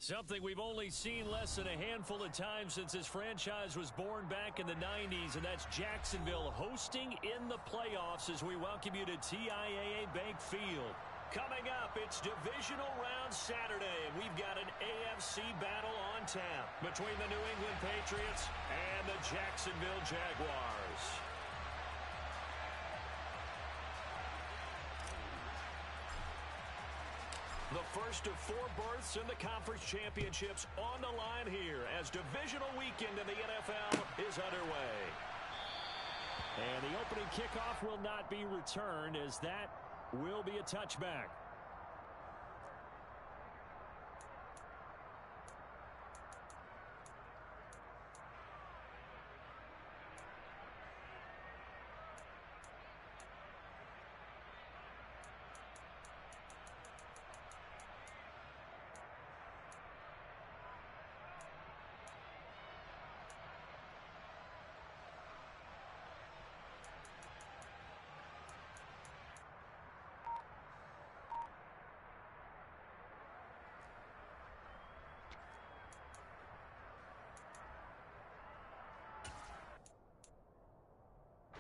Something we've only seen less than a handful of times since this franchise was born back in the 90s, and that's Jacksonville hosting in the playoffs as we welcome you to TIAA Bank Field. Coming up, it's Divisional Round Saturday, and we've got an AFC battle on tap between the New England Patriots and the Jacksonville Jaguars. The first of 4 berths in the conference championships on the line here as divisional weekend in the NFL is underway. And the opening kickoff will not be returned as that will be a touchback.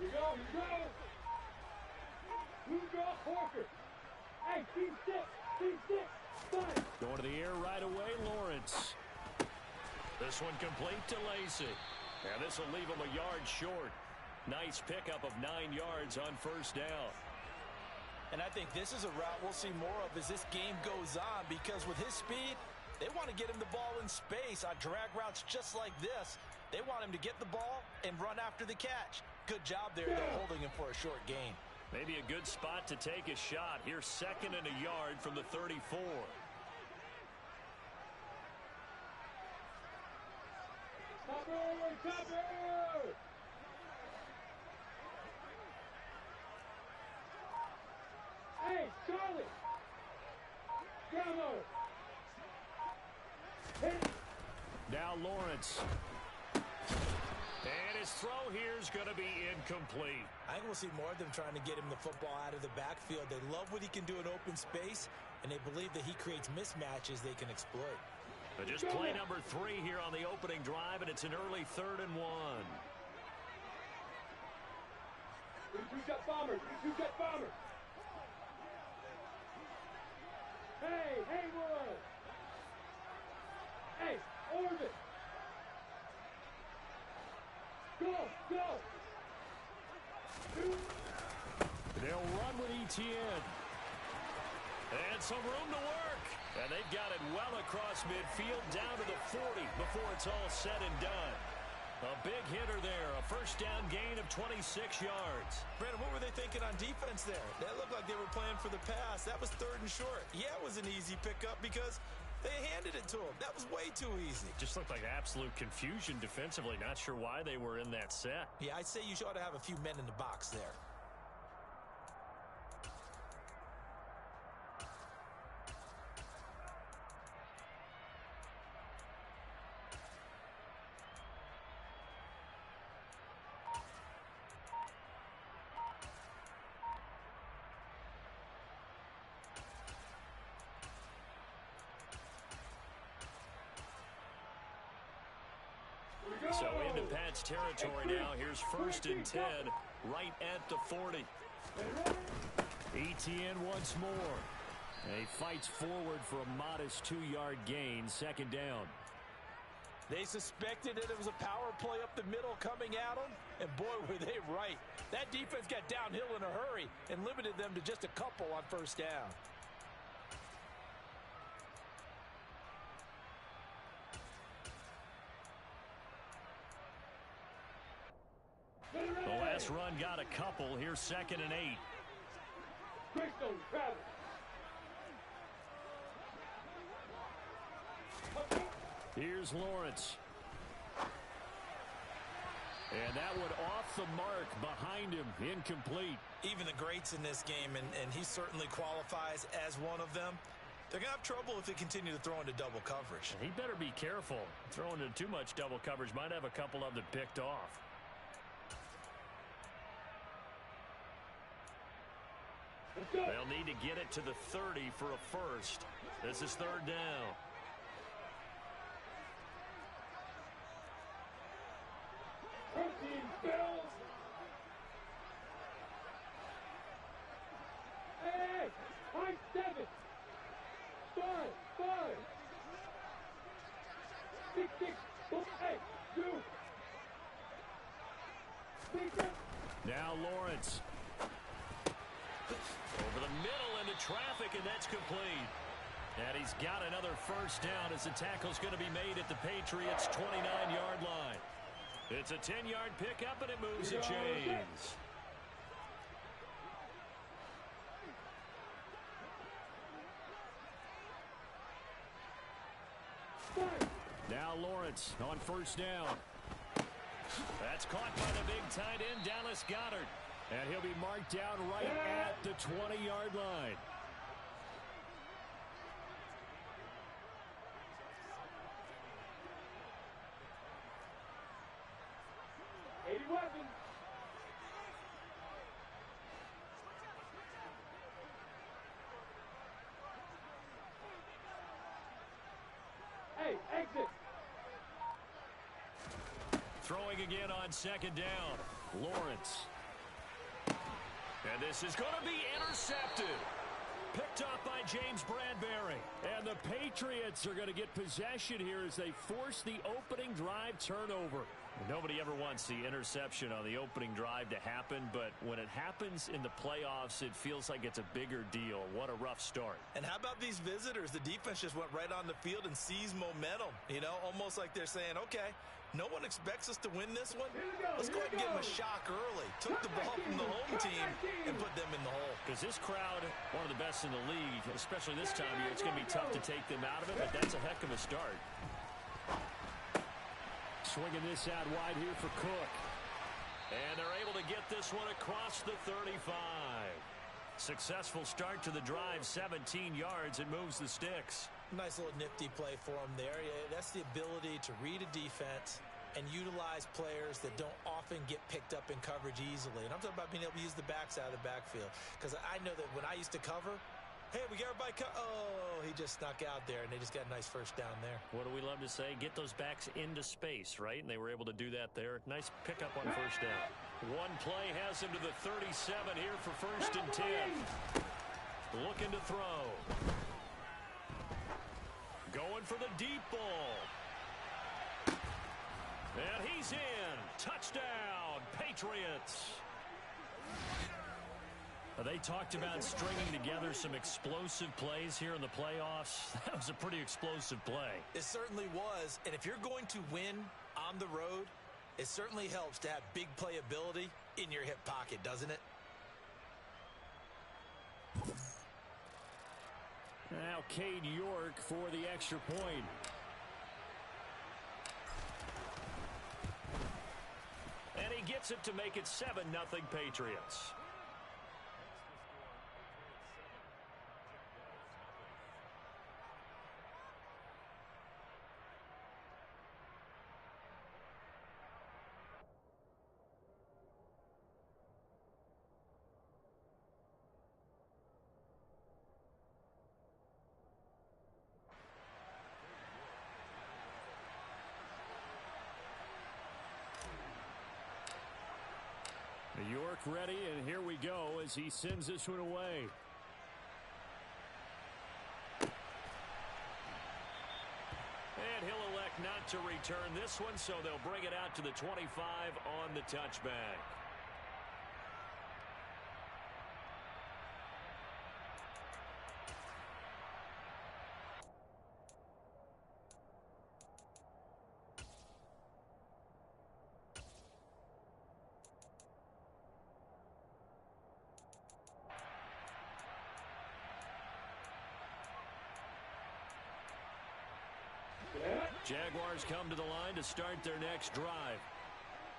You go! Move off Parker! Hey, team six! Fine! Going to the air right away, Lawrence. This one complete to Lacy. And this will leave him a yard short. Nice pickup of 9 yards on first down. And I think this is a route we'll see more of as this game goes on, because with his speed, they want to get him the ball in space on drag routes just like this. They want him to get the ball and run after the catch. Good job there, though, holding him for a short gain. Maybe a good spot to take a shot. Here's 2nd and a yard from the 34. Cover! Hey, Charlie! Bravo! Hit! Now Lawrence. And his throw here is going to be incomplete. I think we'll see more of them trying to get him the football out of the backfield. They love what he can do in open space, and they believe that he creates mismatches they can exploit. But just play number 3 here on the opening drive, and it's an early 3rd and 1. Two-cut bomber! Hey, Haywood! Hey, Orbit! Go! They'll run with Etienne. And some room to work. And they've got it well across midfield down to the 40 before it's all said and done. A big hitter there. A first down gain of 26 yards. Brandon, what were they thinking on defense there? That looked like they were playing for the pass. That was 3rd and short. Yeah, it was an easy pickup because they handed it to him. That was way too easy. Just looked like absolute confusion defensively. Not sure why they were in that set. Yeah, I'd say you ought to have a few men in the box there. So into Pat's territory now. Here's 1st and 10, right at the 40. Etienne once more. And he fights forward for a modest 2-yard gain, 2nd down. They suspected that it was a power play up the middle coming at them, and boy, were they right. That defense got downhill in a hurry and limited them to just a couple on first down. The last run got a couple. Here's 2nd and 8. Greystone, travel! Here's Lawrence. And that one off the mark behind him, incomplete. Even the greats in this game, and he certainly qualifies as one of them, they're going to have trouble if they continue to throw into double coverage. He better be careful. Throwing into too much double coverage might have a couple of them picked off. They'll need to get it to the 30 for a first. This is 3rd down. Now Lawrence. Over the middle into traffic, and that's complete. And he's got another first down as the tackle's going to be made at the Patriots' 29-yard line. It's a 10-yard pickup, and it moves the chains. Now Lawrence on first down. That's caught by the big tight end, Dallas Goedert. And he'll be marked down right at the 20-yard line. Hey, exit. Throwing again on second down. Lawrence. And this is going to be intercepted. Picked off by James Bradbury. And the Patriots are going to get possession here as they force the opening drive turnover. Nobody ever wants the interception on the opening drive to happen, but when it happens in the playoffs, it feels like it's a bigger deal. What a rough start. And how about these visitors? The defense just went right on the field and seized momentum. You know, almost like they're saying, okay, no one expects us to win this one. Let's go ahead and give them a shock early. Took the ball from the home team and put them in the hole. Because this crowd, one of the best in the league, especially this time of year, it's going to be tough to take them out of it, but that's a heck of a start. Swinging this out wide here for Cook. And they're able to get this one across the 35. Successful start to the drive, 17 yards, and moves the sticks. Nice little nifty play for him there. Yeah, that's the ability to read a defense and utilize players that don't often get picked up in coverage easily. And I'm talking about being able to use the backs out of the backfield. Because I know that when I used to cover, hey, we got everybody oh, he just snuck out there, and they just got a nice first down there. What do we love to say? Get those backs into space, right? And they were able to do that there. Nice pickup on first down. One play has him to the 37 here for first and 10. Looking to throw. Going for the deep ball. And he's in. Touchdown, Patriots. They talked about stringing together some explosive plays here in the playoffs. That was a pretty explosive play. It certainly was. And if you're going to win on the road, it certainly helps to have big playability in your hip pocket, doesn't it? Now Cade York for the extra point. And he gets it to make it 7-0 Patriots. York ready, and here we go as he sends this one away. And he'll elect not to return this one, so they'll bring it out to the 25 on the touchback. Jaguars come to the line to start their next drive.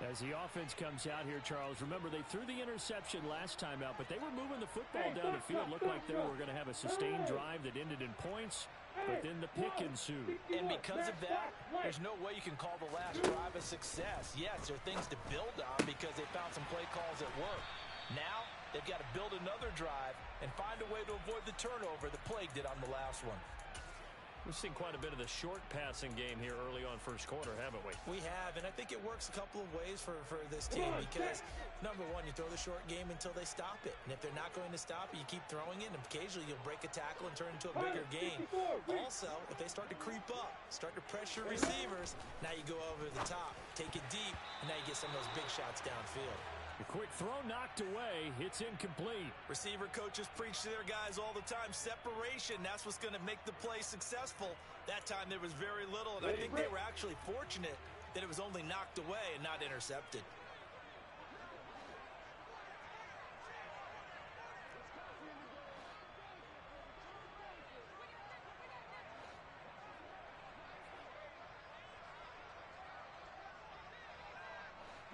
As the offense comes out here, Charles, remember they threw the interception last time out, but they were moving the football down the field. Looked like they were going to have a sustained drive that ended in points, but then the pick ensued. And because of that, there's no way you can call the last drive a success. Yes, there are things to build on because they found some play calls that work. Now, they've got to build another drive and find a way to avoid the turnover that plagued it on the last one. We've seen quite a bit of the short passing game here early on first quarter, haven't we? We have, and I think it works a couple of ways for this team because, number one, you throw the short game until they stop it. And if they're not going to stop it, you keep throwing it, and occasionally you'll break a tackle and turn it into a bigger game. Also, if they start to creep up, start to pressure receivers, now you go over the top. take it deep, and now you get some of those big shots downfield. A quick throw knocked away. It's incomplete. Receiver coaches preach to their guys all the time. Separation, that's what's going to make the play successful. That time there was very little, and I think they were actually fortunate that it was only knocked away and not intercepted.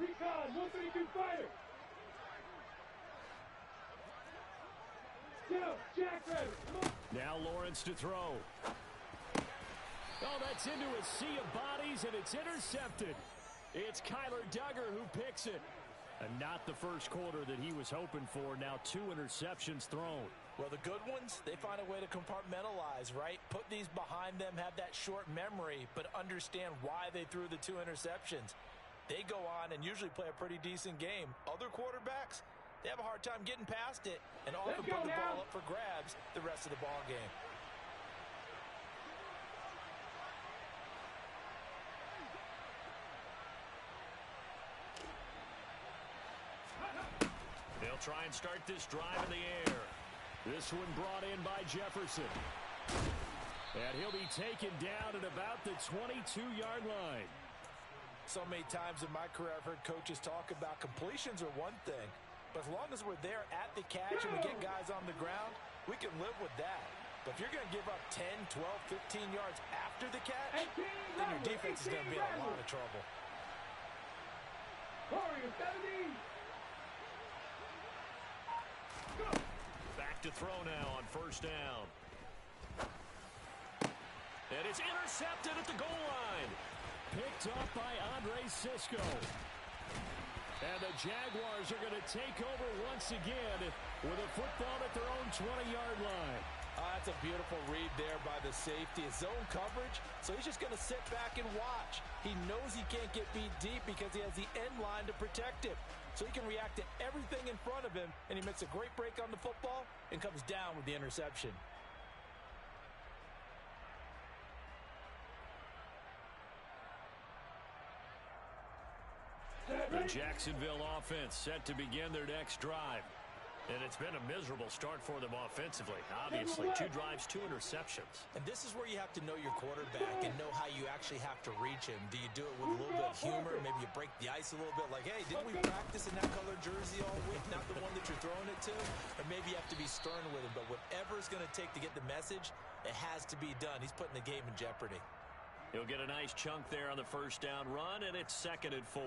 Recon, 132 fighter. Go, Jackrabbit, come on. Now Lawrence to throw. Oh, that's into a sea of bodies, and it's intercepted. It's Kyler Duggar who picks it. And not the first quarter that he was hoping for. Now 2 interceptions thrown. Well, the good ones, they find a way to compartmentalize, right? Put these behind them, have that short memory, but understand why they threw the 2 interceptions. They go on and usually play a pretty decent game. Other quarterbacks, they have a hard time getting past it and often put the ball up for grabs the rest of the ball game. They'll try and start this drive in the air. This one brought in by Jefferson. And he'll be taken down at about the 22-yard line. So many times in my career I've heard coaches talk about completions are one thing, but as long as we're there at the catch and we get guys on the ground, we can live with that. But if you're going to give up 10, 12, 15 yards after the catch, then your defense is going to be in a lot of trouble. Warrior 70. Back to throw now on first down. And it's intercepted at the goal line. Picked up by Andre Cisco. And the Jaguars are going to take over once again with a football at their own 20-yard line. That's a beautiful read there by the safety. His zone coverage, so he's just going to sit back and watch. He knows he can't get beat deep because he has the end line to protect him. So he can react to everything in front of him, and he makes a great break on the football and comes down with the interception. The Jacksonville offense set to begin their next drive. And it's been a miserable start for them offensively. Obviously, 2 drives, 2 interceptions. And this is where you have to know your quarterback and know how you actually have to reach him. Do you do it with a little bit of humor? Maybe you break the ice a little bit like, hey, didn't we practice in that color jersey all week, not the one that you're throwing it to? Or maybe you have to be stern with him. But whatever it's going to take to get the message, it has to be done. He's putting the game in jeopardy. He'll get a nice chunk there on the first down run, and it's 2nd and 4.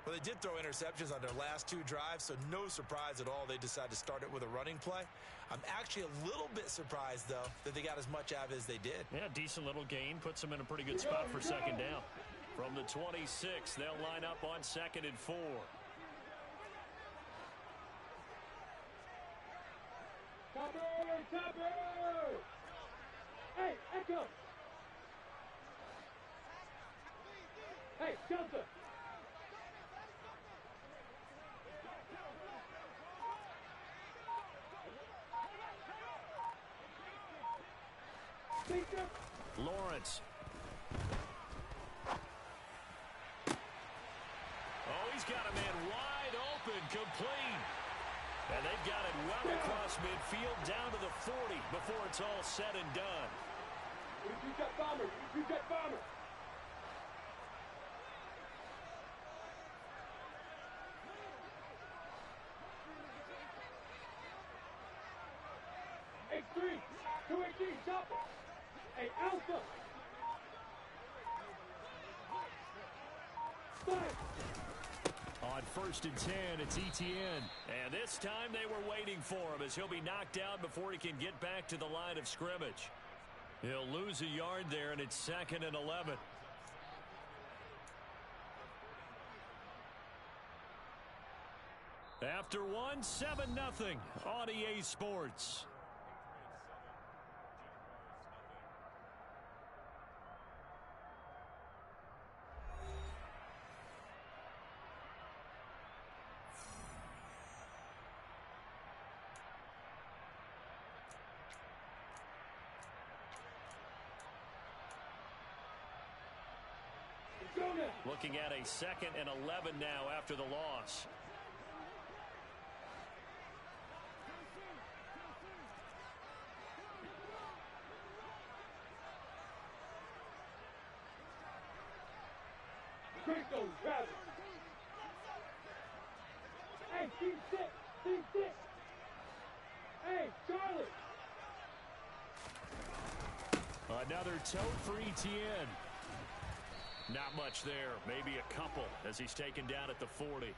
Well, they did throw interceptions on their last 2 drives, so no surprise at all they decided to start it with a running play. I'm actually a little bit surprised, though, that they got as much out of it as they did. Yeah, decent little gain. Puts them in a pretty good spot for 2nd down. From the 26, they'll line up on 2nd and 4. Topper! Hey, Echo! Hey, Delta! Lawrence. Oh, he's got a man wide open, complete. And they've got it well across midfield down to the 40 before it's all said and done. You got bomber. You got bomber. X3, 218, chopper. Hey, Alpha. 5. On 1st and 10, it's Etienne. And this time they were waiting for him as he'll be knocked down before he can get back to the line of scrimmage. He'll lose a yard there, and it's 2nd and 11. After one, 7-0 on EA Sports. Go now. Looking at a 2nd and 11 now after the loss. Cristo, Travis. Hey, team 6, team 6. Hey, Charlotte. Another tote for Etienne. Not much there. Maybe a couple as he's taken down at the 40.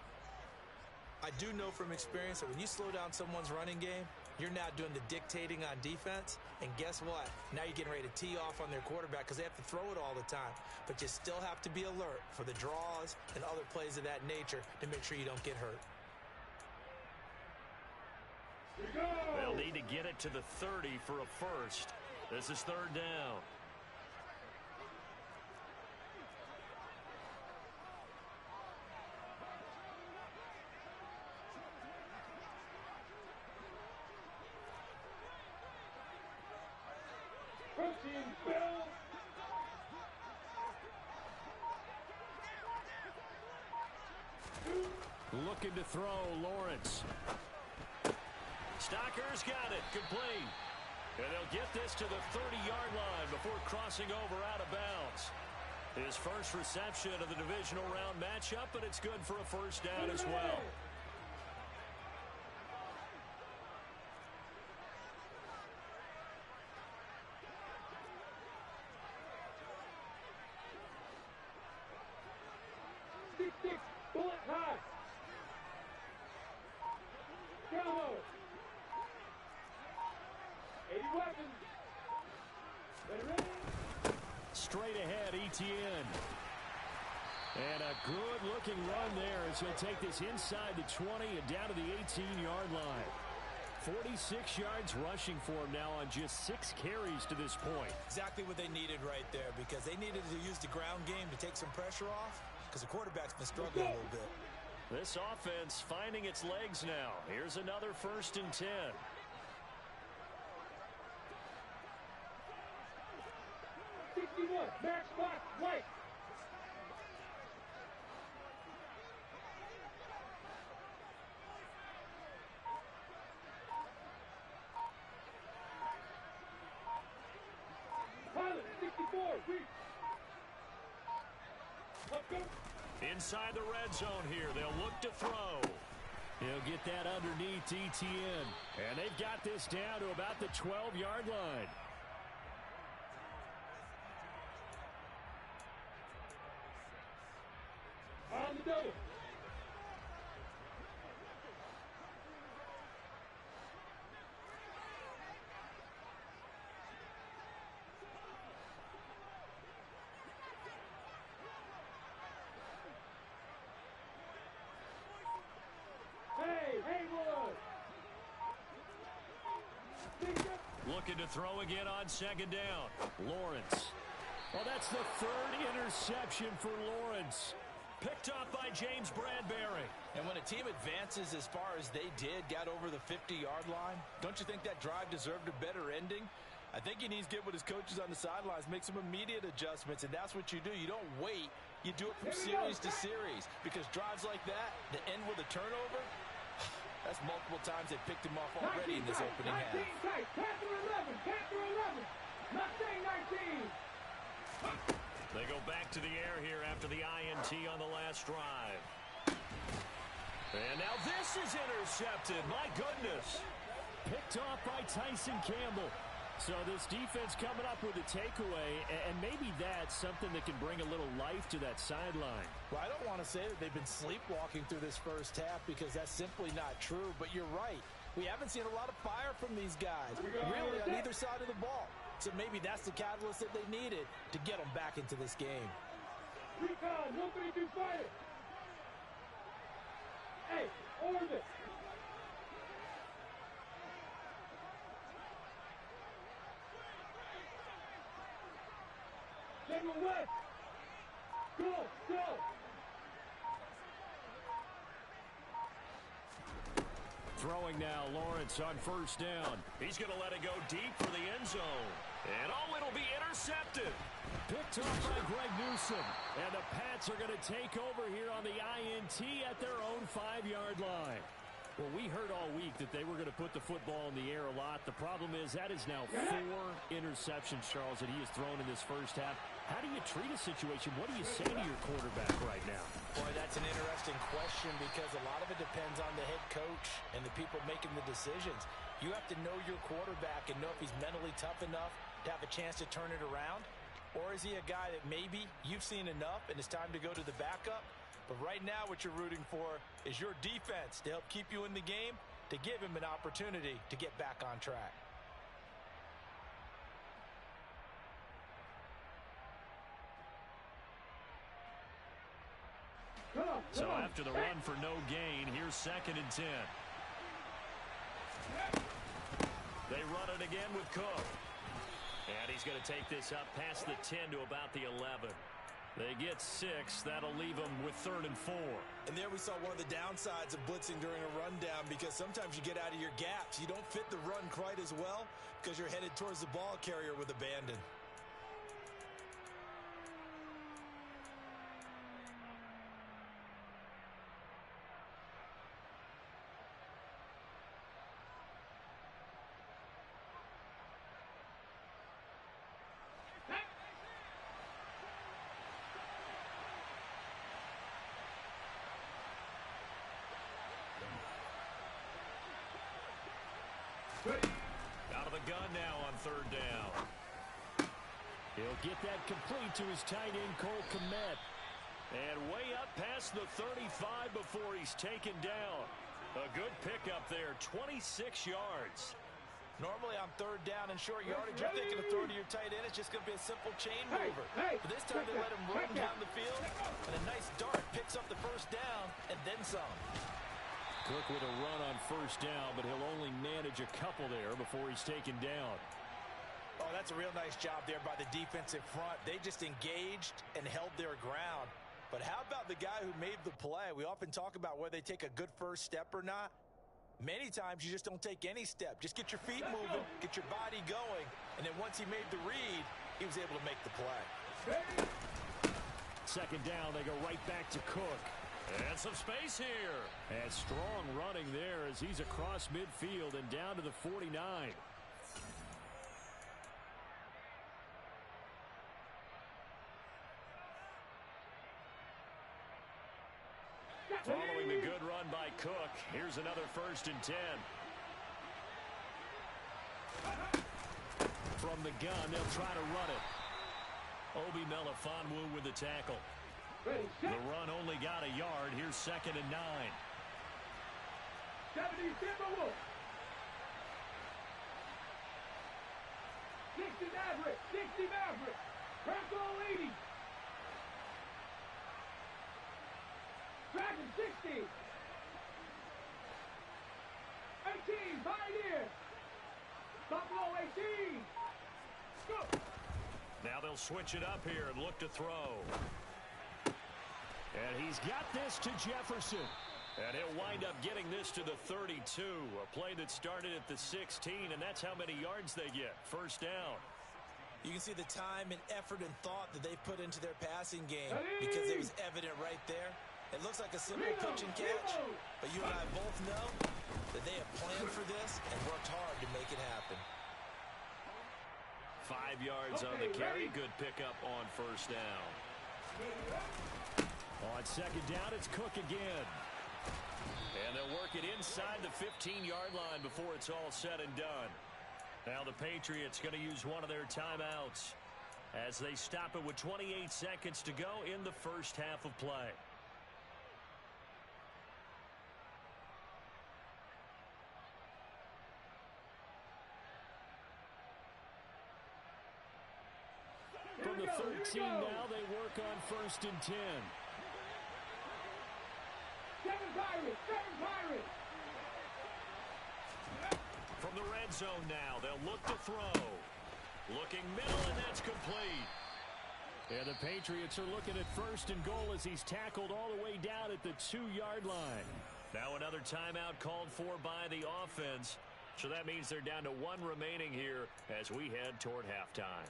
I do know from experience that when you slow down someone's running game, you're now doing the dictating on defense. And guess what? Now you're getting ready to tee off on their quarterback because they have to throw it all the time. But you still have to be alert for the draws and other plays of that nature to make sure you don't get hurt. They'll need to get it to the 30 for a first. This is 3rd down. Bill. Looking to throw, Lawrence. Stocker's got it, complete. And they'll get this to the 30-yard line before crossing over out of bounds. His first reception of the divisional round matchup, but it's good for a first down as well. Bullet high. Bravo. 80 weapons. Ready? Straight ahead, Etienne. And a good-looking run there as he'll take this inside the 20 and down to the 18-yard line. 46 yards rushing for him now on just 6 carries to this point. Exactly what they needed right there because they needed to use the ground game to take some pressure off because the quarterback's been struggling a little bit. This offense finding its legs now. Here's another 1st and 10. Max Fox, White. Pilot, 64, Reach. Let's go. Inside the red zone here, they'll look to throw. He'll get that underneath Etienne. And they've got this down to about the 12-yard line. On the double. Hey, boy. Looking to throw again on 2nd down. Lawrence. Well, that's the 3rd interception for Lawrence. Picked up by James Bradbury. And when a team advances as far as they did, got over the 50-yard line, don't you think that drive deserved a better ending? I think he needs to get with his coaches on the sidelines, make some immediate adjustments, and that's what you do. You don't wait. You do it from series to series because drives like that, to end with a turnover, that's multiple times they picked him off already in this opening half. 19 tight, Panther 11, Panther 11. Mustang 19. They go back to the air here after the INT on the last drive. And now this is intercepted. My goodness. Picked off by Tyson Campbell. So this defense coming up with a takeaway, and maybe that's something that can bring a little life to that sideline. Well, I don't want to say that they've been sleepwalking through this first half because that's simply not true, but you're right. We haven't seen a lot of fire from these guys, really, on either side of the ball. So maybe that's the catalyst that they needed to get them back into this game. Recon, 132 fighter. Hey, orbit. General West. Go, go. Throwing now, Lawrence on 1st down. He's going to let it go deep for the end zone. And oh, it'll be intercepted. Picked off by Greg Newsome. And the Pats are going to take over here on the INT at their own 5-yard line. Well, we heard all week that they were going to put the football in the air a lot. The problem is that is now 4 interceptions, Charles, that he has thrown in this first half. How do you treat a situation? What do you say to your quarterback right now? Boy, that's an interesting question because a lot of it depends on the head coach and the people making the decisions. You have to know your quarterback and know if he's mentally tough enough to have a chance to turn it around. Or is he a guy that maybe you've seen enough and it's time to go to the backup? But right now what you're rooting for is your defense to help keep you in the game, to give him an opportunity to get back on track. So after the run for no gain, here's 2nd and 10. They run it again with Cook. And he's going to take this up past the 10 to about the 11. They get 6. That'll leave them with 3rd and 4. And there we saw one of the downsides of blitzing during a rundown because sometimes you get out of your gaps. You don't fit the run quite as well because you're headed towards the ball carrier with abandon. Out of the gun now on 3rd down. He'll get that complete to his tight end, Cole Kmet. And way up past the 35 before he's taken down. A good pickup there, 26 yards. Normally on 3rd down and short yardage, you're thinking of throwing to your tight end. It's just going to be a simple chain mover. But this time they let him run down the field. And a nice dart picks up the 1st down and then some. Cook with a run on 1st down, but he'll only manage a couple there before he's taken down. Oh, that's a real nice job there by the defensive front. They just engaged and held their ground. But how about the guy who made the play? We often talk about whether they take a good first step or not. Many times you just don't take any step. Just get your feet moving, get your body going, and then once he made the read, he was able to make the play. 2nd down, they go right back to Cook. And some space here. And strong running there as he's across midfield and down to the 49. Following the good run by Cook, here's another 1st and 10. From the gun, they'll try to run it. Obi Melifonwu with the tackle. The run only got a yard. Here's 2nd and 9. 70 Timberwolves. 60 Maverick. 60 Maverick. Bronco 80. Dragon 60. 18 Pioneer. Buffalo 18. Go. Now they'll switch it up here and look to throw. And he's got this to Jefferson. And he'll wind up getting this to the 32. A play that started at the 16, and that's how many yards they get. 1st down. You can see the time and effort and thought that they put into their passing game because it was evident right there. It looks like a simple pitch and catch, but you and I both know that they have planned for this and worked hard to make it happen. 5 yards on the carry. Good pickup on 1st down. On 2nd down, it's Cook again. And they'll work it inside the 15-yard line before it's all said and done. Now the Patriots going to use one of their timeouts as they stop it with 28 seconds to go in the 1st half of play. From the 13 now, they work on 1st and 10. 7 Pirates. 7 Pirates. From the red zone now, they'll look to throw. Looking middle, and that's complete. And the Patriots are looking at 1st and goal as he's tackled all the way down at the 2-yard line. Now another timeout called for by the offense. So that means they're down to 1 remaining here as we head toward halftime.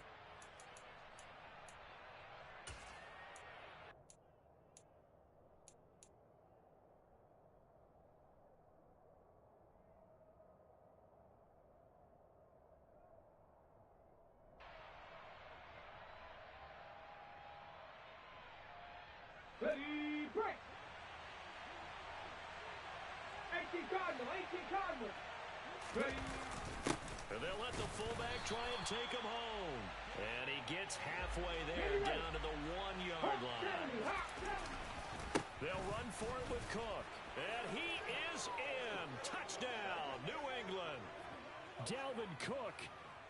break. 18 Cardinal, 18 Cardinal. Ready. And they'll let the fullback try and take him home. And he gets halfway there down to the 1-yard line. They'll run for it with Cook. And he is in. Touchdown, New England. Dalvin Cook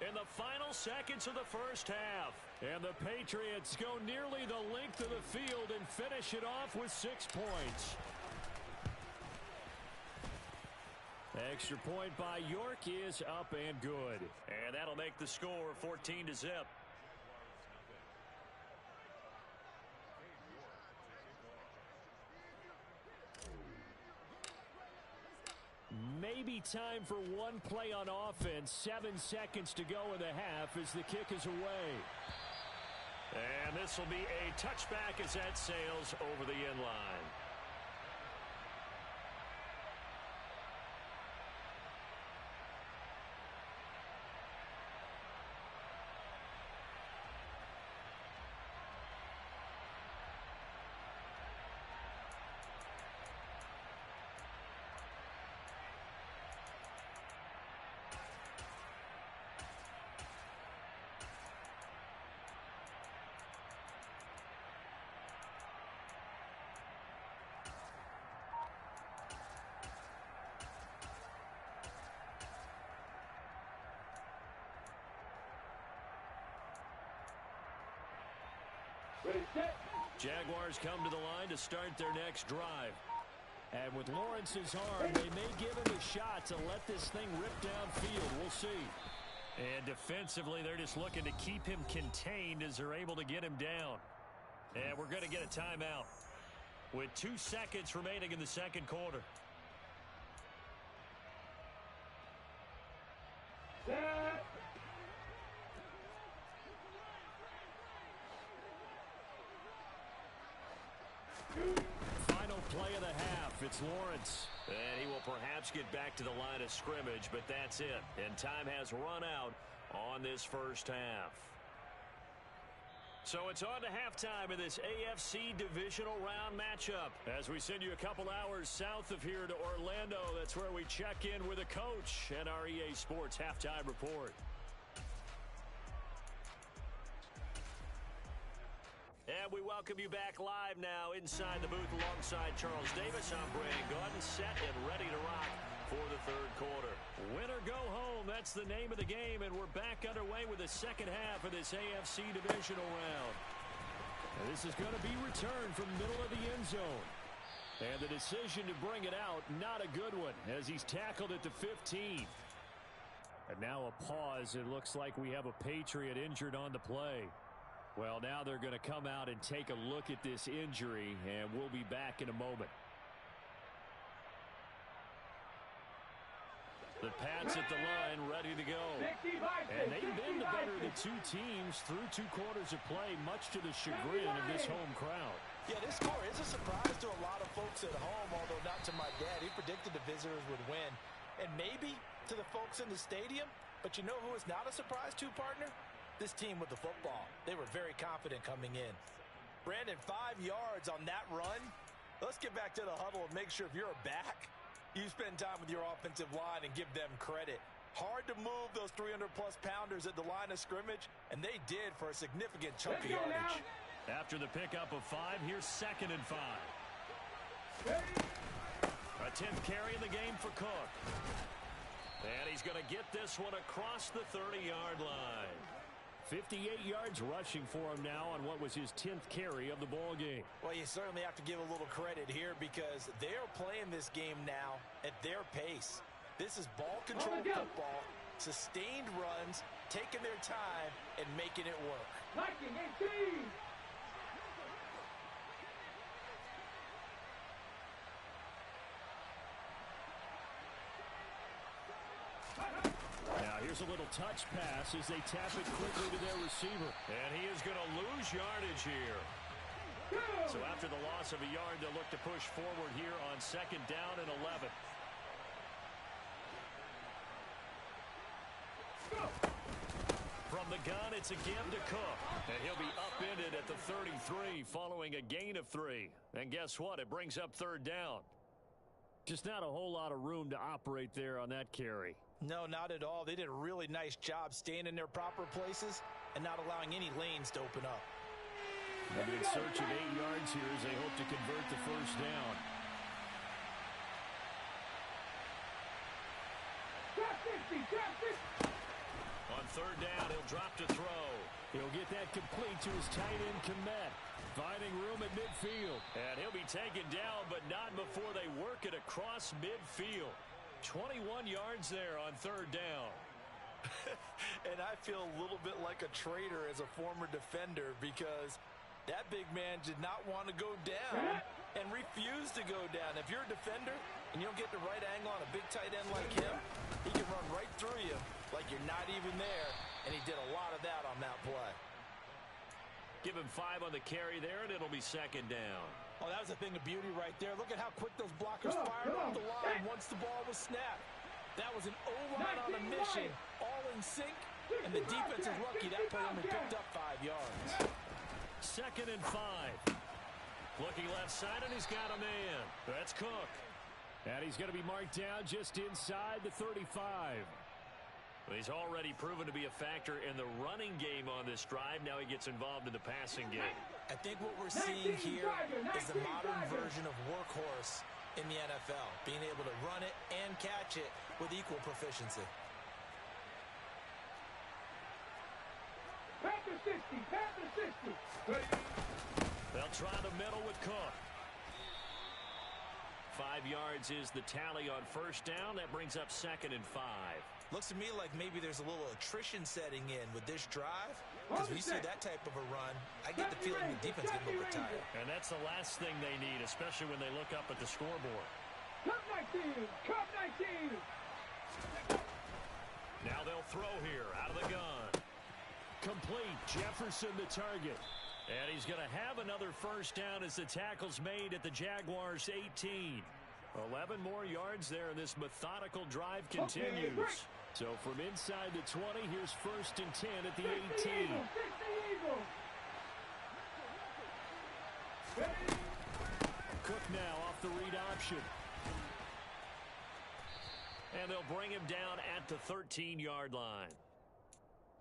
in the final seconds of the first half. And the Patriots go nearly the length of the field and finish it off with 6 points. Extra point by York is up and good. And that'll make the score 14-0. Maybe time for one play on offense. 7 seconds to go in the half as the kick is away. And this will be a touchback as that sails over the end line. Ready, set. Jaguars come to the line to start their next drive. And with Lawrence's arm, they may give him a shot to let this thing rip downfield. We'll see. And defensively, they're just looking to keep him contained as they're able to get him down. And we're going to get a timeout with 2 seconds remaining in the second quarter. Set. Final play of the half. It's Lawrence. And he will perhaps get back to the line of scrimmage, but that's it. And time has run out on this first half. So it's on to halftime in this AFC divisional round matchup. As we send you a couple hours south of here to Orlando, that's where we check in with a coach and our EA Sports halftime report. And we welcome you back live now inside the booth alongside Charles Davis. I'm Brandon Gaudin, set and ready to rock for the third quarter. Win or go home, that's the name of the game, and we're back underway with the second half of this AFC divisional round. And this is going to be returned from middle of the end zone. And the decision to bring it out, not a good one, as he's tackled at the 15. And now a pause. It looks like we have a Patriot injured on the play. Well, now they're going to come out and take a look at this injury, and we'll be back in a moment. The Pats at the line, ready to go. And they've been the better of the two teams through 2 quarters of play, much to the chagrin of this home crowd. Yeah, this score is a surprise to a lot of folks at home, although not to my dad. He predicted the visitors would win. And maybe to the folks in the stadium, but you know who is not a surprise to, partner? This team with the football. They were very confident coming in. Brandon, 5 yards on that run. Let's get back to the huddle and make sure if you're a back, you spend time with your offensive line and give them credit. Hard to move those 300-plus pounders at the line of scrimmage, and they did for a significant chunk of yardage. After the pickup of 5, here's 2nd and 5. A 10th carry in the game for Cook. And he's going to get this one across the 30-yard line. 58 yards rushing for him now on what was his 10th carry of the ball game. Well, you certainly have to give a little credit here because they are playing this game now at their pace. This is ball control football, sustained runs, taking their time, and making it work. Liking 18. Now here's a little touch pass as they tap it quickly to their receiver. And he is going to lose yardage here. So after the loss of a yard, they'll look to push forward here on 2nd down and 11. From From the gun, it's a give to Cook. And he'll be upended at the 33 following a gain of 3. And guess what? It brings up third down. Just not a whole lot of room to operate there on that carry. No, not at all. They did a really nice job staying in their proper places and not allowing any lanes to open up. They'll be in search of 8 yards here as they hope to convert the first down. On third down, he'll drop to throw. He'll get that complete to his tight end, Kmet. Finding room at midfield. And he'll be taken down, but not before they work it across midfield. 21 yards there on third down. And I feel a little bit like a traitor as a former defender because that big man did not want to go down and refused to go down. If you're a defender and you don't get the right angle on a big tight end like him, he can run right through you like you're not even there, and he did a lot of that on that play. Give him 5 on the carry there, and it'll be second down. Oh, that was a thing of beauty right there. Look at how quick those blockers fired off the line once the ball was snapped. That was an O-line on a mission, all in sync, and the defense is lucky that play only picked up 5 yards. Second and 5. Looking left side, and he's got a man. That's Cook. And he's going to be marked down just inside the 35. He's already proven to be a factor in the running game on this drive. Now he gets involved in the passing game. I think what we're seeing here is the modern version of workhorse in the NFL, being able to run it and catch it with equal proficiency. Panther 60, Panther 60. They'll try the middle with Cook. 5 yards is the tally on first down. That brings up second and 5. Looks to me like maybe there's a little attrition setting in with this drive. Because when you see that type of a run, I get the feeling the defense getting a little bit tired. And that's the last thing they need, especially when they look up at the scoreboard. Cup 19, Cup 19. Now they'll throw here out of the gun. Complete. Jefferson the target. And he's going to have another first down as the tackle's made at the Jaguars' 18. 11 more yards there, and this methodical drive continues. So from inside the 20, here's first and 10 at the 18. Cook now off the read option. And they'll bring him down at the 13-yard line.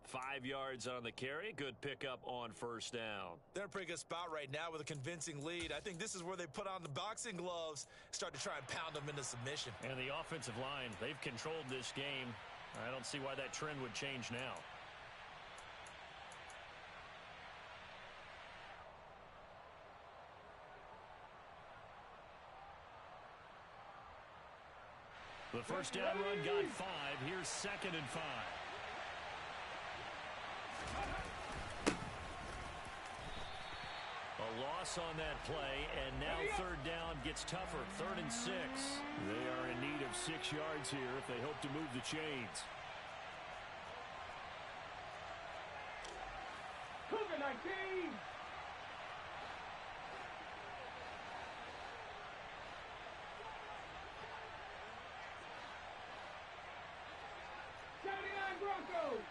5 yards on the carry. Good pickup on first down. They're in a pretty good spot right now with a convincing lead. I think this is where they put on the boxing gloves, start to try and pound them into submission. And the offensive line, they've controlled this game. I don't see why that trend would change now. The first down run got 5. Here's second and 5. A loss on that play, and now third down gets tougher. 3rd and 6. They are in need of 6 yards here if they hope to move the chains. Cougar 19. Broncos.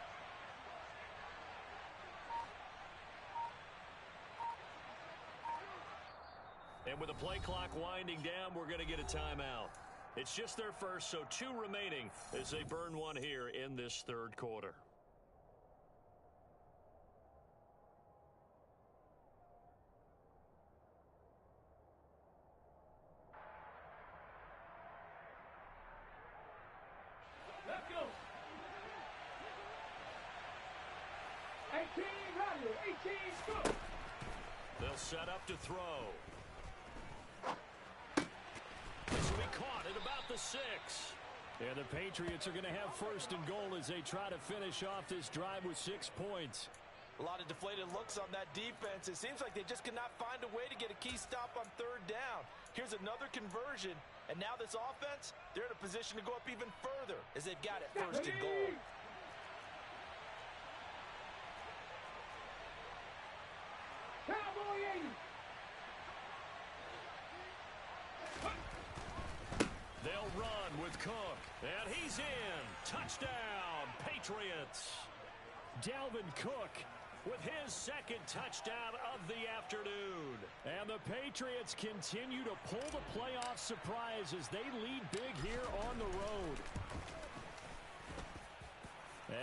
And with the play clock winding down, we're going to get a timeout. It's just their first, so 2 remaining as they burn one here in this third quarter. Let's go. 18, Rodley. 18, go. They'll set up to throw. This will be caught at about the 6. And the Patriots are going to have first and goal as they try to finish off this drive with 6 points. A lot of deflated looks on that defense. It seems like they just cannot find a way to get a key stop on third down. Here's another conversion, and now this offense, they're in a position to go up even further as they've got it first and goal. Cowboy 80. They'll run with Cook, and he's in. Touchdown, Patriots. Dalvin Cook with his second touchdown of the afternoon. And the Patriots continue to pull the playoff surprise as they lead big here on the road.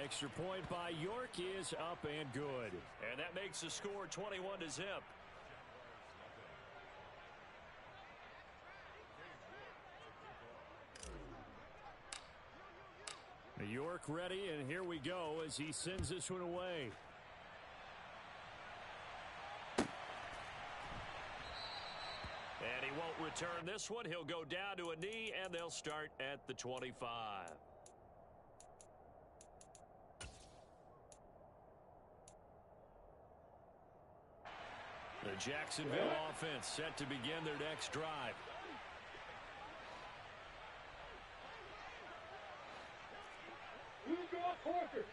Extra point by York is up and good. And that makes the score 21-0. York ready, and here we go as he sends this one away. And he won't return this one. He'll go down to a knee, and they'll start at the 25. The Jacksonville offense set to begin their next drive. Who's got Parker?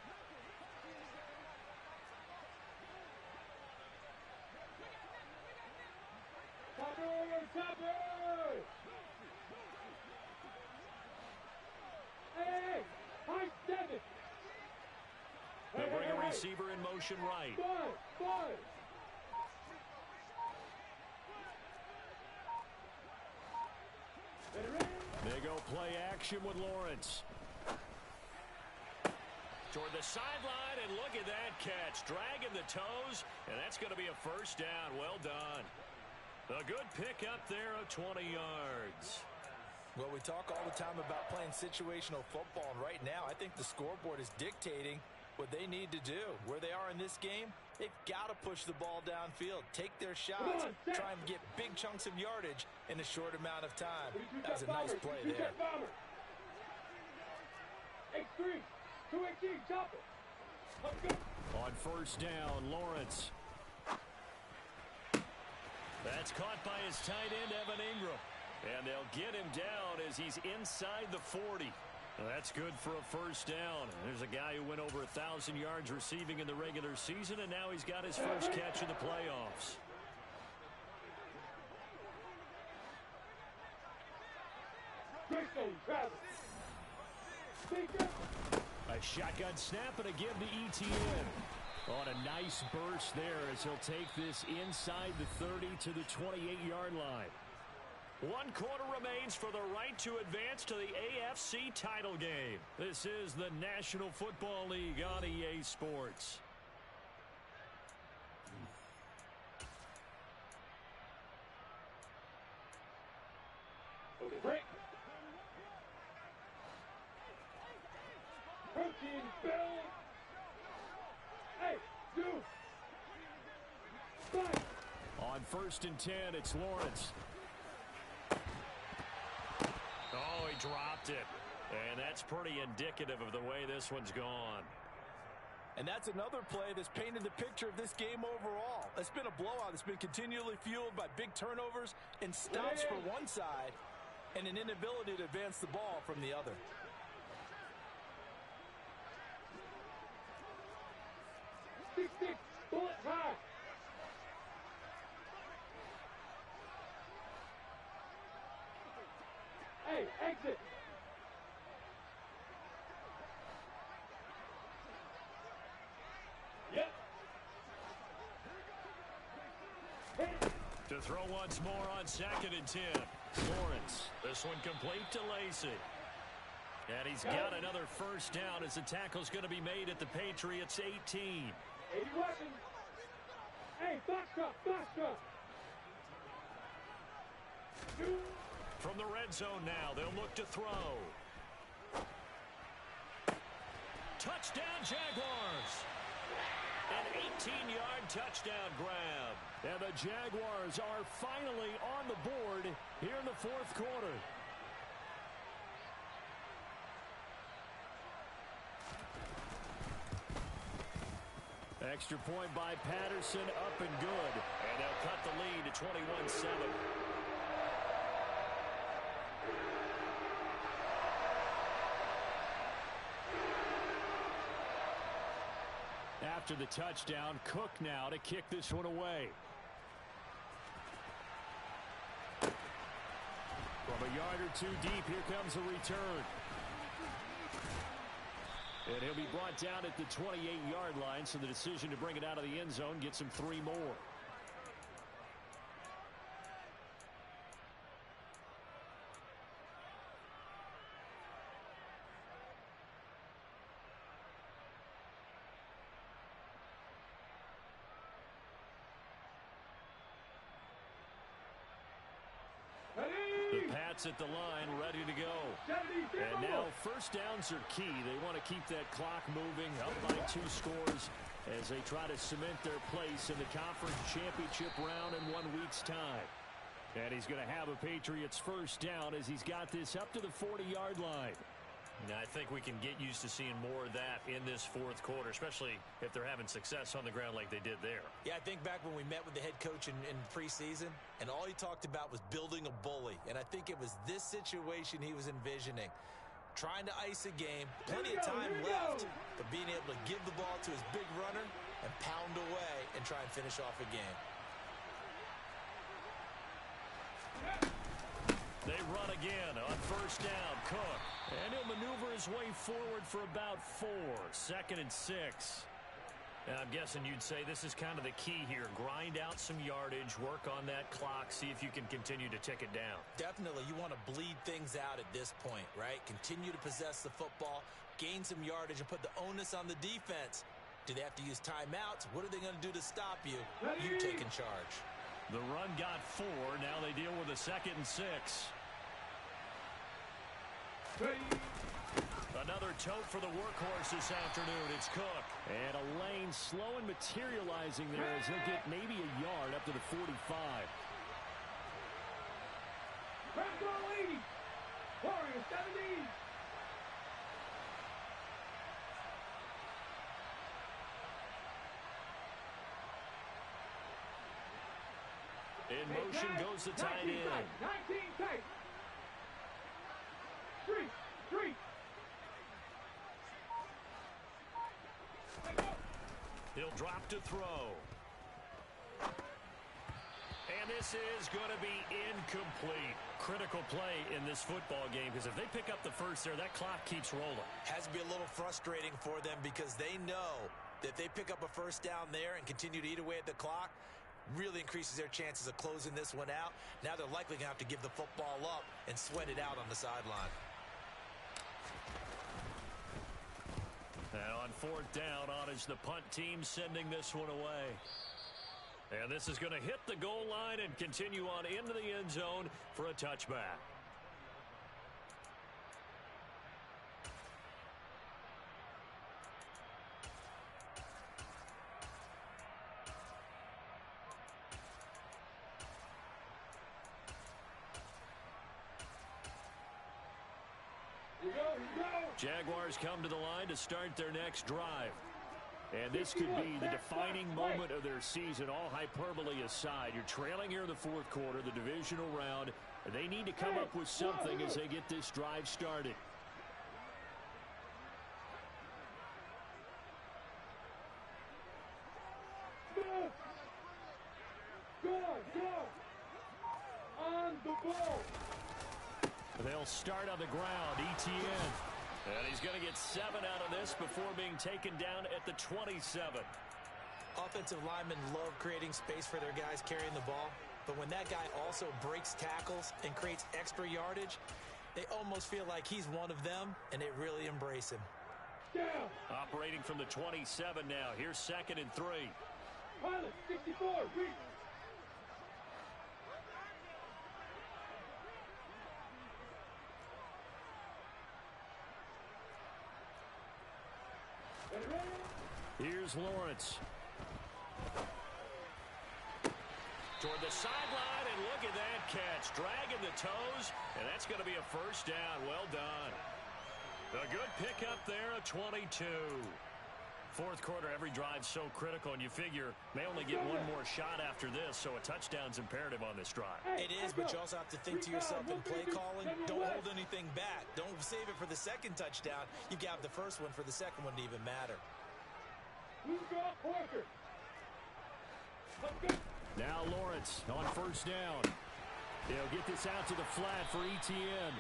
Topper! Hey! High 7! They'll bring a receiver in motion right. Five! They go play action with Lawrence. Toward the sideline, and look at that catch. Dragging the toes, and that's going to be a first down. Well done. A good pick up there of 20 yards. Well, we talk all the time about playing situational football, and right now I think the scoreboard is dictating what they need to do. Where they are in this game, they've got to push the ball downfield, take their shots, try and get big chunks of yardage in a short amount of time. That was a nice play there. X3, 218, chopper. Let's go. On first down, Lawrence. That's caught by his tight end, Evan Ingram. And they'll get him down as he's inside the 40. That's good for a first down. There's a guy who went over 1,000 yards receiving in the regular season, and now he's got his first catch in the playoffs. A shotgun snap and a give to Etienne. On a nice burst there as he'll take this inside the 30 to the 28-yard line. 1 quarter remains for the right to advance to the AFC title game. This is the National Football League on EA Sports. Okay, break. Protein build. Hey, dude. Five. On first and 10, it's Lawrence. Oh, he dropped it. And that's pretty indicative of the way this one's gone. And that's another play that's painted the picture of this game overall. It's been a blowout. It's been continually fueled by big turnovers and stops for one side and an inability to advance the ball from the other. Six, bullet high. Hey, exit. Yep. To throw once more on second and 10. Lawrence. This one complete to Lacy. And he's got another first down as the tackle's going to be made at the Patriots 18. 80 weapons. Hey, Foxtrot. From the red zone now, they'll look to throw. Touchdown, Jaguars. An 18-yard touchdown grab. And the Jaguars are finally on the board here in the fourth quarter. Extra point by Patterson, up and good. And they'll cut the lead to 21-7. After the touchdown, Cook now to kick this one away. From a yard or two deep, here comes a return. And he'll be brought down at the 28-yard line, so the decision to bring it out of the end zone gets him 3 more. The Pats at the line, ready to go. And now first downs are key. They want to keep that clock moving, up by 2 scores as they try to cement their place in the conference championship round in 1 week's time. And he's going to have a Patriots first down as he's got this up to the 40-yard line. Now, I think we can get used to seeing more of that in this fourth quarter, especially if they're having success on the ground like they did there. Yeah, I think back when we met with the head coach in preseason, and all he talked about was building a bully. And I think it was this situation he was envisioning. Trying to ice a game, plenty of time left, but being able to give the ball to his big runner and pound away and try and finish off a game. They run again on first down. Cook. And he'll maneuver his way forward for about 4. 2nd and 6. And I'm guessing you'd say this is kind of the key here. Grind out some yardage, work on that clock, see if you can continue to tick it down. Definitely, you want to bleed things out at this point, right? Continue to possess the football, gain some yardage, and put the onus on the defense. Do they have to use timeouts? What are they going to do to stop you? You take in charge. The run got 4. Now they deal with a 2nd and 6. Another tote for the workhorse this afternoon. It's Cook. And a lane slow and materializing there as he'll get maybe a yard up to the 45. Red 80. Warriors 70. In motion goes the tight end. 19 tight. 3. He'll drop to throw. And this is going to be incomplete. Critical play in this football game because if they pick up the first there, that clock keeps rolling. Has to be a little frustrating for them because they know that if they pick up a first down there and continue to eat away at the clock, really increases their chances of closing this one out. Now they're likely going to have to give the football up and sweat it out on the sideline. And on 4th down, on is the punt team sending this one away. And this is going to hit the goal line and continue on into the end zone for a touchback. Jaguars come to the line to start their next drive. And this could be the defining moment of their season, all hyperbole aside. You're trailing here in the 4th quarter, the divisional round. They need to come up with something as they get this drive started. On the ball. They'll start on the ground. ETN. And he's going to get 7 out of this before being taken down at the 27. Offensive linemen love creating space for their guys carrying the ball. But when that guy also breaks tackles and creates extra yardage, they almost feel like he's one of them, and they really embrace him. Down. Operating from the 27 now. Here's 2nd and 3. Pilot 64. Reach. Here's Lawrence. Toward the sideline, and look at that catch. Dragging the toes, and that's going to be a first down. Well done. A good pickup there, a 22. 4th quarter, every drive's so critical, and you figure may only get one more shot after this, so a touchdown's imperative on this drive. It is, but you also have to think to yourself in play calling, don't hold anything back. Don't save it for the second touchdown. You got the first one for the second one to even matter. Now Lawrence on first down. They'll get this out to the flat for ETN.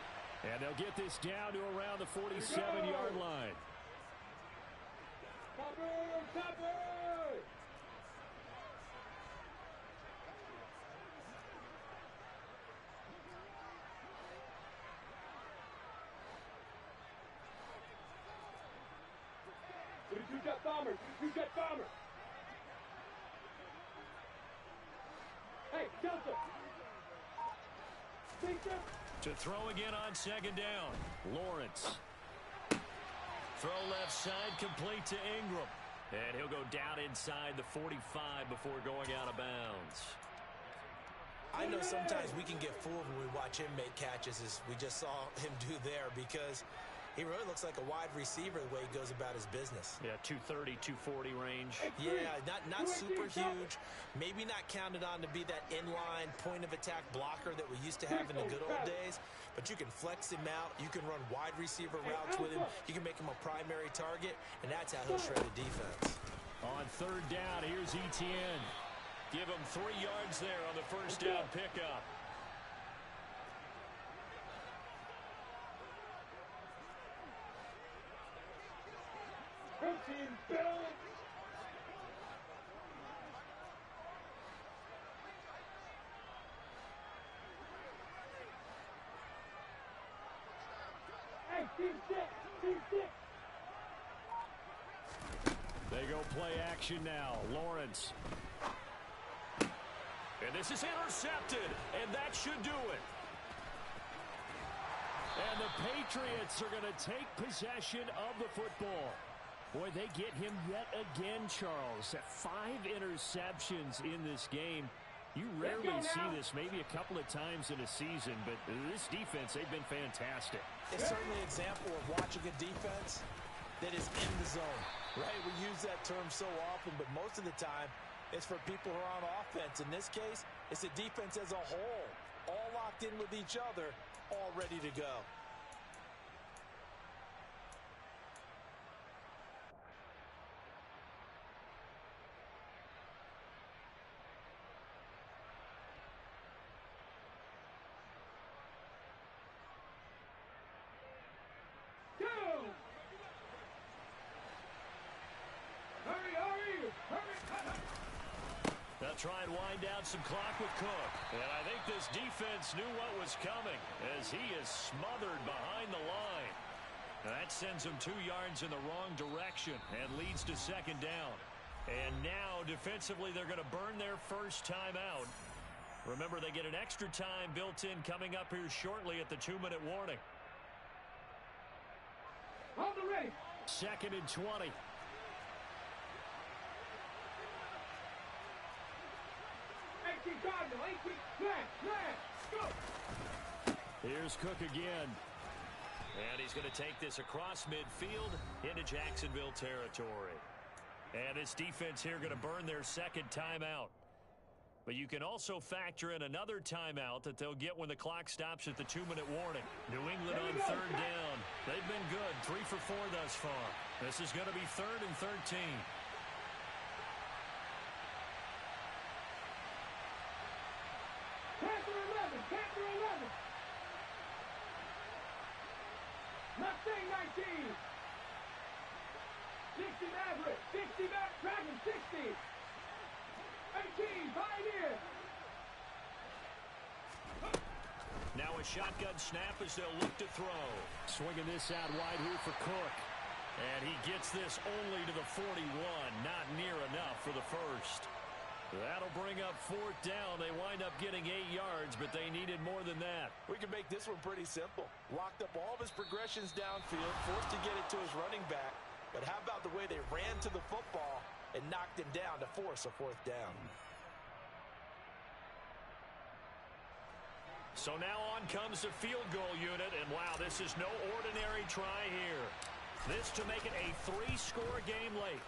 And they'll get this down to around the 47-yard line. Cover! Two-jet bomber! Two-jet bomber! Hey, Joseph! To throw again on second down. Lawrence. Throw left side, complete to Ingram. And he'll go down inside the 45 before going out of bounds. I know sometimes we can get fooled when we watch him make catches, as we just saw him do there, because he really looks like a wide receiver the way he goes about his business. Yeah, 230, 240 range. Yeah, not super huge. Maybe not counted on to be that inline point-of-attack blocker that we used to have in the good old days. But you can flex him out. You can run wide receiver routes with him. You can make him a primary target, and that's how he'll shred a defense. On third down, here's Etienne. Give him 3 yards there on the first down pickup. They go play action now. Lawrence. And this is intercepted, and that should do it. And the Patriots are going to take possession of the football. Boy, they get him yet again, Charles. 5 interceptions in this game. You rarely see this, maybe a couple of times in a season, but this defense, they've been fantastic. It's certainly an example of watching a defense that is in the zone, right? We use that term so often, but most of the time, it's for people who are on offense. In this case, it's a defense as a whole, all locked in with each other, all ready to go. They'll try and wind down some clock with Cook. And I think this defense knew what was coming as he is smothered behind the line. That sends him 2 yards in the wrong direction and leads to second down. And now, defensively, they're going to burn their first time out. Remember, they get an extra time built in coming up here shortly at the 2-minute warning. On the ready. Second and 20. Here's Cook again. And he's going to take this across midfield into Jacksonville territory. And this defense here going to burn their second timeout. But you can also factor in another timeout that they'll get when the clock stops at the 2-minute warning. New England on third down. They've been good. 3 for 4 thus far. This is going to be 3rd and 13. Panther 11. Mustang 19. 60 Maverick. 60 Dragon 60. 18 Pioneer. Now a shotgun snap as they'll look to throw. Swinging this out wide here for Cook. And he gets this only to the 41. Not near enough for the first. That'll bring up 4th down. They wind up getting 8 yards, but they needed more than that. We can make this one pretty simple. Locked up all of his progressions downfield, forced to get it to his running back. But how about the way they ran to the football and knocked him down to force a 4th down? So now on comes the field goal unit, and wow, this is no ordinary try here. This to make it a 3-score game late.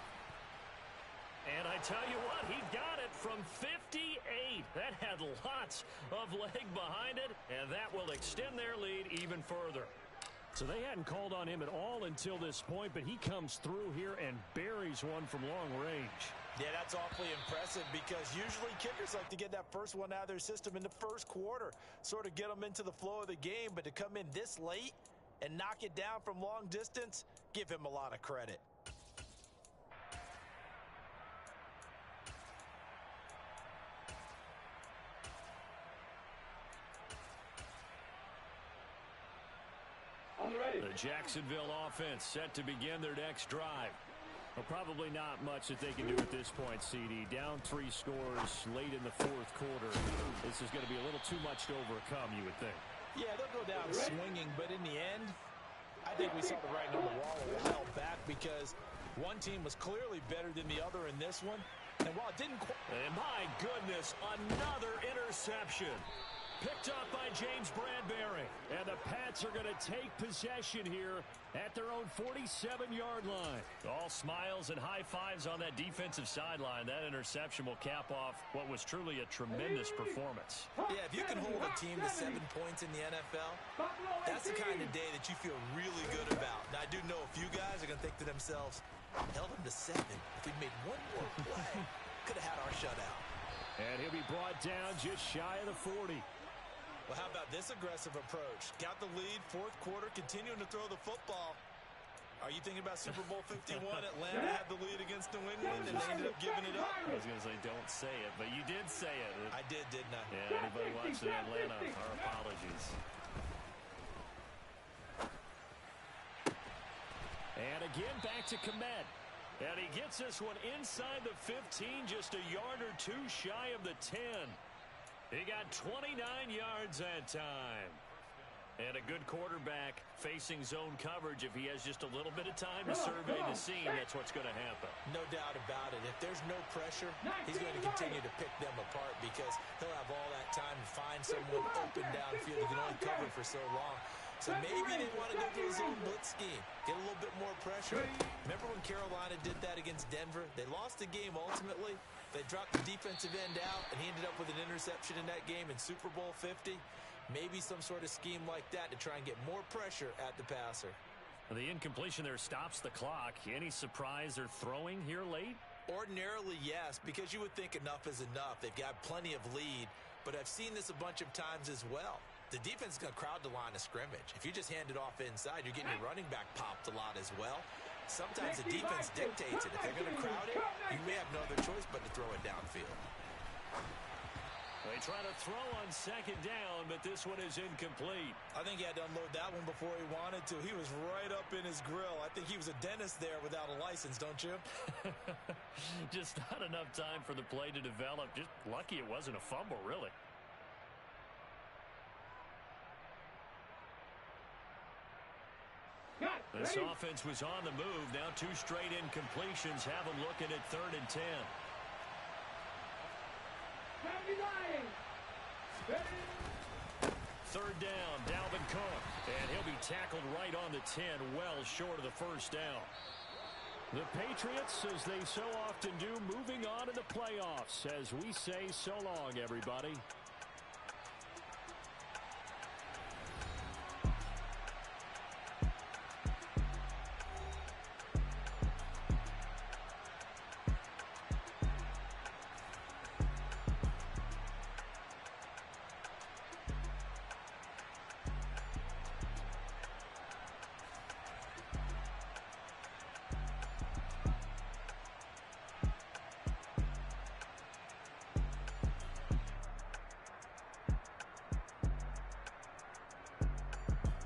And I tell you what, he got it from 58. That had lots of leg behind it, and that will extend their lead even further. So they hadn't called on him at all until this point, but he comes through here and buries one from long range. Yeah, that's awfully impressive because usually kickers like to get that first one out of their system in the first quarter, sort of get them into the flow of the game, but to come in this late and knock it down from long distance, give him a lot of credit. The Jacksonville offense set to begin their next drive. Well, probably not much that they can do at this point, CD. Down 3 scores late in the fourth quarter. This is going to be a little too much to overcome, you would think. Yeah, they'll go down swinging, but in the end, I think we saw the writing on the wall a while back because one team was clearly better than the other in this one. And while it didn't quite... And my goodness, another interception. Picked up by James Bradbury. And the Pats are going to take possession here at their own 47-yard line. All smiles and high fives on that defensive sideline. That interception will cap off what was truly a tremendous performance. Yeah, if you can hold a team to 7 points in the NFL, that's the kind of day that you feel really good about. Now, I do know a few guys are going to think to themselves, held them to 7. If we made one more play, could have had our shutout. And he'll be brought down just shy of the 40. Well, how about this aggressive approach? Got the lead, fourth quarter, continuing to throw the football. Are you thinking about Super Bowl 51? Atlanta had the lead against New England, and they ended up giving it up. I was going to say, don't say it, but you did say it. I did, didn't I? Yeah, anybody watching Atlanta, our apologies. And again, back to Kmet. And he gets this one inside the 15, just a yard or 2 shy of the 10. He got 29 yards that time. And a good quarterback facing zone coverage. If he has just a little bit of time to survey the scene, that's what's going to happen. No doubt about it. If there's no pressure, he's going to continue to pick them apart because he'll have all that time to find someone open downfield. He can only cover for so long. So maybe they want to go to a zone blitz scheme, get a little bit more pressure. Remember when Carolina did that against Denver? They lost the game ultimately. They dropped the defensive end out, and he ended up with an interception in that game in Super Bowl 50. Maybe some sort of scheme like that to try and get more pressure at the passer. The incompletion there stops the clock. Any surprise they're throwing here late? Ordinarily, yes, because you would think enough is enough. They've got plenty of lead, but I've seen this a bunch of times as well. The defense is going to crowd the line of scrimmage. If you just hand it off inside, you're getting your running back popped a lot as well. Sometimes the defense dictates it. If they're going to crowd it, you may have no other choice but to throw it downfield. They try to throw on second down, but this one is incomplete. I think he had to unload that one before he wanted to. He was right up in his grill. I think he was a dentist there without a license, don't you? Just not enough time for the play to develop. Just lucky it wasn't a fumble, really. This offense was on the move. Now 2 straight incompletions have them looking at 3rd and 10. Third down, Dalvin Cook. And he'll be tackled right on the 10, well short of the first down. The Patriots, as they so often do, moving on to the playoffs. As we say so long, everybody.